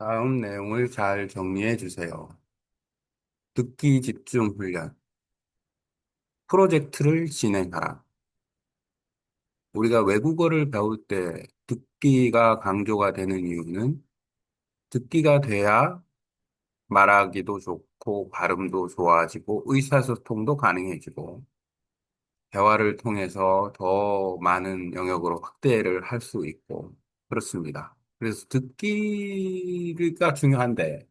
다음 내용을 잘 정리해 주세요. 듣기 집중 훈련. 프로젝트를 진행하라. 우리가 외국어를 배울 때 듣기가 강조가 되는 이유는 듣기가 돼야 말하기도 좋고 발음도 좋아지고 의사소통도 가능해지고 대화를 통해서 더 많은 영역으로 확대를 할 수 있고 그렇습니다. 그래서 듣기가 중요한데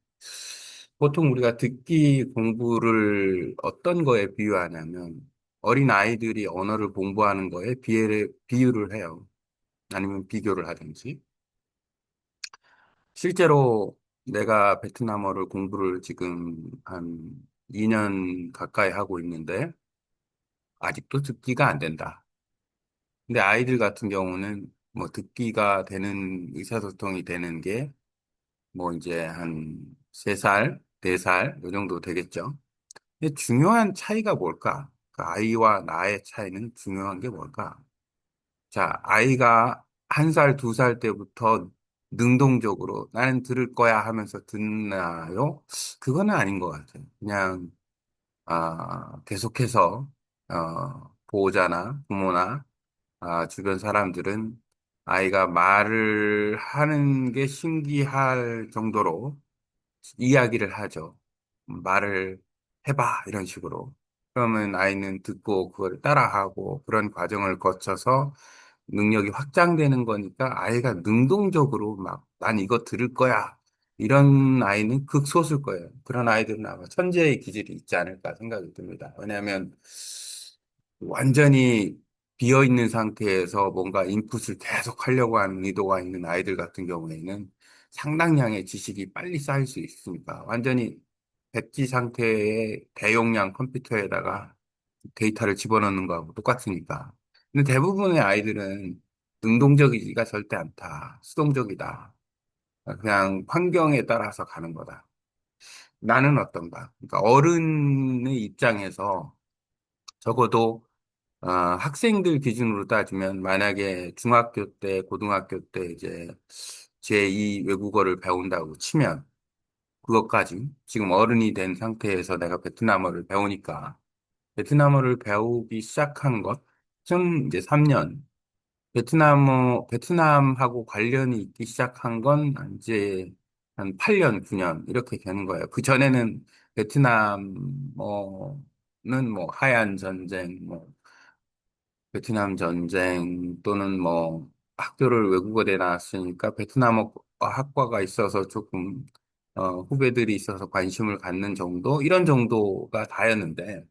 보통 우리가 듣기 공부를 어떤 거에 비유하냐면 어린 아이들이 언어를 공부하는 거에 비유를 해요. 아니면 비교를 하든지. 실제로 내가 베트남어를 공부를 지금 한 2년 가까이 하고 있는데 아직도 듣기가 안 된다. 근데 아이들 같은 경우는 뭐 듣기가 되는 의사소통이 되는 게 뭐 이제 한 3살, 4살 요 정도 되겠죠. 근데 중요한 차이가 뭘까? 그 아이와 나의 차이는 중요한 게 뭘까? 자, 아이가 1살, 2살 때부터 능동적으로 나는 들을 거야 하면서 듣나요? 그거는 아닌 것 같아요. 그냥 계속해서 보호자나 부모나 주변 사람들은 아이가 말을 하는 게 신기할 정도로 이야기를 하죠. 말을 해봐, 이런 식으로. 그러면 아이는 듣고 그걸 따라하고 그런 과정을 거쳐서 능력이 확장되는 거니까 아이가 능동적으로 막, 난 이거 들을 거야. 이런 아이는 극소수일 거예요. 그런 아이들은 아마 천재의 기질이 있지 않을까 생각이 듭니다. 왜냐하면 완전히 비어 있는 상태에서 뭔가 인풋을 계속 하려고 하는 의도가 있는 아이들 같은 경우에는 상당량의 지식이 빨리 쌓일 수 있으니까 완전히 백지 상태의 대용량 컴퓨터에다가 데이터를 집어넣는 거하고 똑같으니까. 근데 대부분의 아이들은 능동적이지가 절대 않다. 수동적이다. 그냥 환경에 따라서 가는 거다. 나는 어떤가? 그러니까 어른의 입장에서 적어도 학생들 기준으로 따지면 만약에 중학교 때, 고등학교 때 이제 제2 외국어를 배운다고 치면 그것까지 지금 어른이 된 상태에서 내가 베트남어를 배우니까 베트남어를 배우기 시작한 것은 이제 3년. 베트남하고 관련이 있기 시작한 건 이제 한 8년, 9년 이렇게 되는 거예요. 그 전에는 베트남어는 뭐 하얀 전쟁, 뭐 베트남 전쟁 또는 뭐 학교를 외국어대 나왔으니까 베트남어 학과가 있어서 조금 후배들이 있어서 관심을 갖는 정도 이런 정도가 다였는데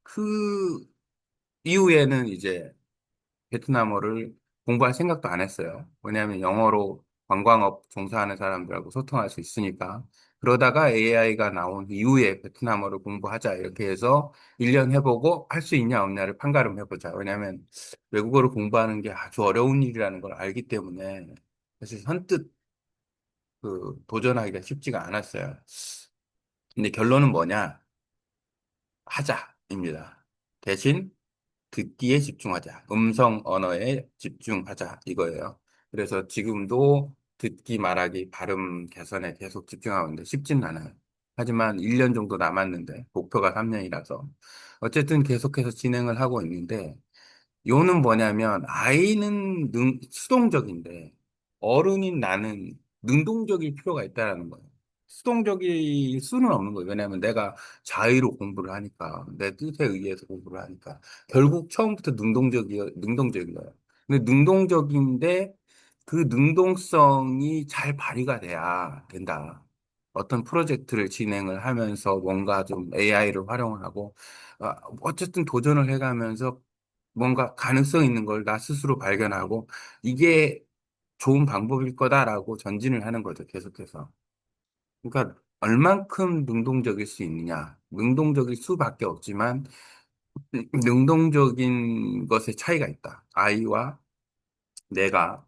그 이후에는 이제 베트남어를 공부할 생각도 안 했어요. 왜냐하면 영어로 관광업 종사하는 사람들하고 소통할 수 있으니까. 그러다가 AI가 나온 이후에 베트남어를 공부하자 이렇게 해서 1년 해보고 할 수 있냐 없냐를 판가름해보자. 왜냐하면 외국어를 공부하는 게 아주 어려운 일이라는 걸 알기 때문에 사실 선뜻 도전하기가 쉽지가 않았어요. 근데 결론은 뭐냐? 하자입니다. 대신 듣기에 집중하자. 음성 언어에 집중하자. 이거예요. 그래서 지금도 듣기, 말하기, 발음 개선에 계속 집중하고 있는데 쉽진 않아요. 하지만 1년 정도 남았는데, 목표가 3년이라서. 어쨌든 계속해서 진행을 하고 있는데, 요는 뭐냐면, 아이는 수동적인데, 어른인 나는 능동적일 필요가 있다는 거예요. 수동적일 수는 없는 거예요. 왜냐하면 내가 자의로 공부를 하니까, 내 뜻에 의해서 공부를 하니까, 결국 처음부터 능동적인 거예요. 근데 능동적인데, 그 능동성이 잘 발휘가 돼야 된다. 어떤 프로젝트를 진행을 하면서 뭔가 좀 AI를 활용하고, 어쨌든 도전을 해가면서 뭔가 가능성 있는 걸 나 스스로 발견하고 이게 좋은 방법일 거다라고 전진을 하는 거죠, 계속해서. 그러니까 얼만큼 능동적일 수 있느냐. 능동적일 수밖에 없지만 능동적인 것에 차이가 있다. 아이와 내가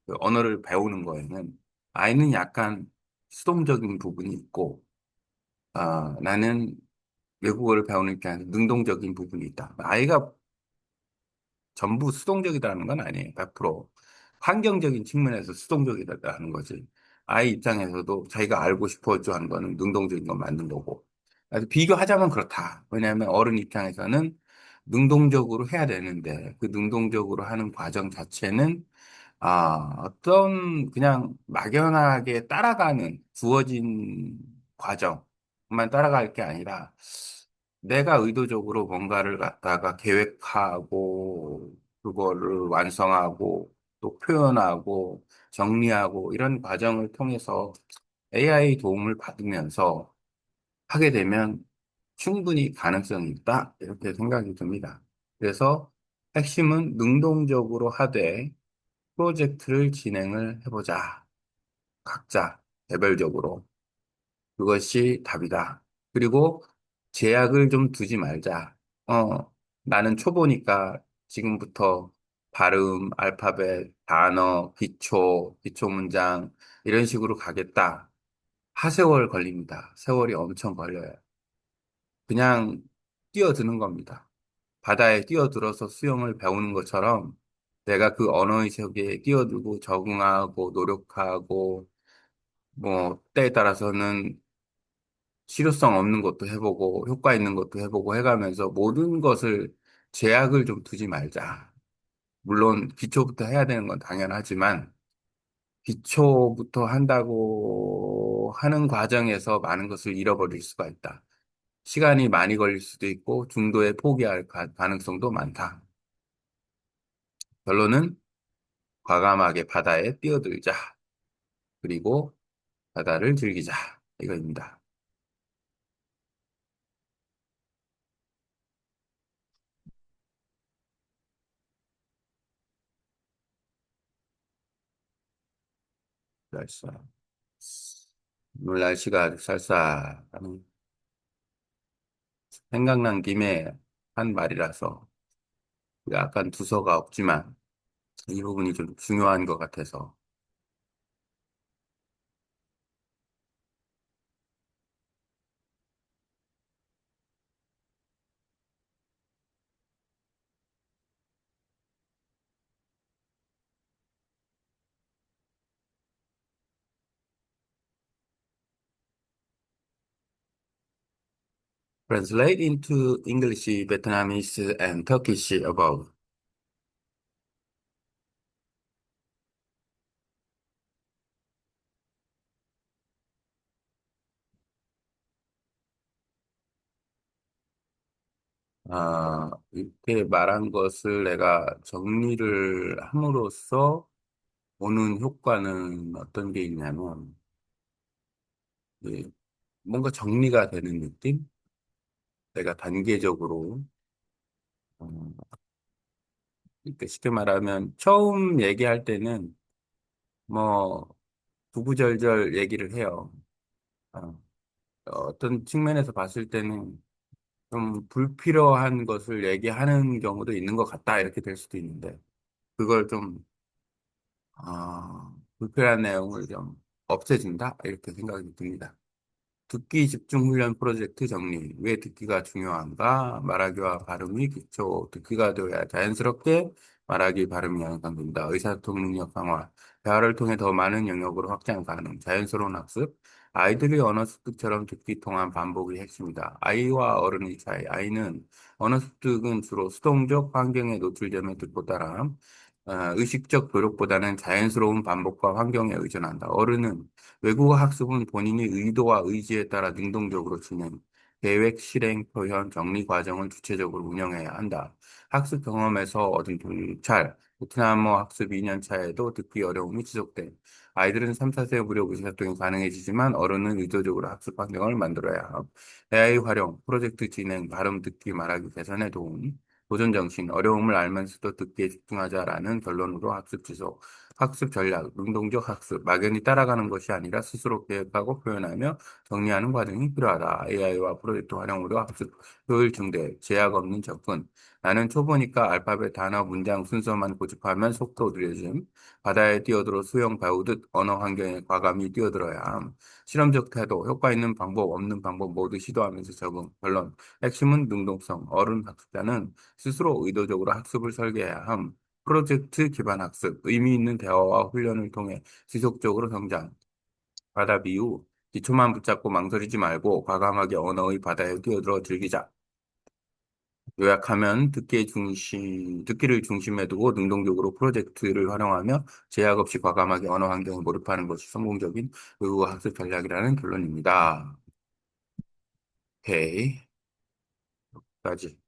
그 언어를 배우는 거에는 아이는 약간 수동적인 부분이 있고 나는 외국어를 배우는 입장에서 능동적인 부분이 있다. 아이가 전부 수동적이라는 건 아니에요. 100%. 환경적인 측면에서 수동적이다는 거지. 아이 입장에서도 자기가 알고 싶어져 하는 거는 능동적인 건 맞는 거고. 그래서 비교하자면 그렇다. 왜냐하면 어른 입장에서는 능동적으로 해야 되는데 그 능동적으로 하는 과정 자체는 어떤 그냥 막연하게 따라가는 주어진 과정만 따라갈 게 아니라 내가 의도적으로 뭔가를 갖다가 계획하고 그거를 완성하고 또 표현하고 정리하고 이런 과정을 통해서 AI 도움을 받으면서 하게 되면 충분히 가능성이 있다. 이렇게 생각이 듭니다. 그래서 핵심은 능동적으로 하되 프로젝트를 진행을 해보자. 각자 개별적으로. 그것이 답이다. 그리고 제약을 좀 두지 말자. 나는 초보니까 지금부터 발음, 알파벳, 단어, 기초 문장, 이런 식으로 가겠다. 하세월 걸립니다. 세월이 엄청 걸려요. 그냥 뛰어드는 겁니다. 바다에 뛰어들어서 수영을 배우는 것처럼 내가 그 언어의 세계에 뛰어들고 적응하고 노력하고 뭐 때에 따라서는 실효성 없는 것도 해보고 효과 있는 것도 해보고 해가면서 모든 것을 제약을 좀 두지 말자. 물론 기초부터 해야 되는 건 당연하지만 기초부터 한다고 하는 과정에서 많은 것을 잃어버릴 수가 있다. 시간이 많이 걸릴 수도 있고 중도에 포기할 가능성도 많다. 결론은 과감하게 바다에 뛰어들자. 그리고 바다를 즐기자. 이거입니다. 그래서 오늘 날씨가 아주 쌀쌀하니 생각난 김에 한 말이라서 약간 두서가 없지만 이 부분이 좀 중요한 것 같아서 translate into English, Vietnamese, and Turkish above. 이렇게 말한 것을 내가 정리를 함으로써 오는 효과는 어떤 게 있냐면 예, 뭔가 정리가 되는 느낌? 내가 단계적으로 어, 그러니까 쉽게 말하면 처음 얘기할 때는 뭐 구구절절 얘기를 해요. 어, 어떤 측면에서 봤을 때는 좀 불필요한 것을 얘기하는 경우도 있는 것 같다 이렇게 될 수도 있는데 그걸 좀 불필요한 내용을 좀 없애준다 이렇게 생각이 듭니다. 듣기 집중 훈련 프로젝트 정리. 왜 듣기가 중요한가? 말하기와 발음이 기초. 듣기가 되어야 자연스럽게 말하기, 발음이 향상된다. 의사소통 능력 강화. 대화를 통해 더 많은 영역으로 확장 가능. 자연스러운 학습. 아이들의 언어 습득처럼 듣기 통한 반복이 핵심이다. 아이와 어른의 차이. 아이는 언어 습득은 주로 수동적 환경에 노출되며 듣고 따라 의식적 노력보다는 자연스러운 반복과 환경에 의존한다. 어른은 외국어 학습은 본인의 의도와 의지에 따라 능동적으로 진행, 계획, 실행, 표현, 정리 과정을 주체적으로 운영해야 한다. 학습 경험에서 얻은 통찰, 베트남어 학습 2년 차에도 듣기 어려움이 지속돼. 아이들은 3, 4세 무렵 의사소통이 가능해지지만 어른은 의도적으로 학습 환경을 만들어야 함. AI 활용, 프로젝트 진행, 발음 듣기 말하기 개선에 도움, 도전 정신, 어려움을 알면서도 듣기에 집중하자라는 결론으로 학습 지속. 학습 전략, 능동적 학습, 막연히 따라가는 것이 아니라 스스로 계획하고 표현하며 정리하는 과정이 필요하다. AI와 프로젝트 활용으로 학습 효율 증대, 제약 없는 접근. 나는 초보니까 알파벳 단어 문장 순서만 고집하면 속도 느려짐. 바다에 뛰어들어 수영 배우듯 언어 환경에 과감히 뛰어들어야 함. 실험적 태도, 효과 있는 방법, 없는 방법 모두 시도하면서 적응. 결론. 핵심은 능동성. 어른 학습자는 스스로 의도적으로 학습을 설계해야 함. 프로젝트 기반 학습, 의미 있는 대화와 훈련을 통해 지속적으로 성장. 바다 비유. 기초만 붙잡고 망설이지 말고 과감하게 언어의 바다에 뛰어들어 즐기자. 요약하면 듣기를 중심에 두고 능동적으로 프로젝트를 활용하며 제약 없이 과감하게 언어 환경에 몰입하는 것이 성공적인 외국어 학습 전략이라는 결론입니다. 오케이. 까지.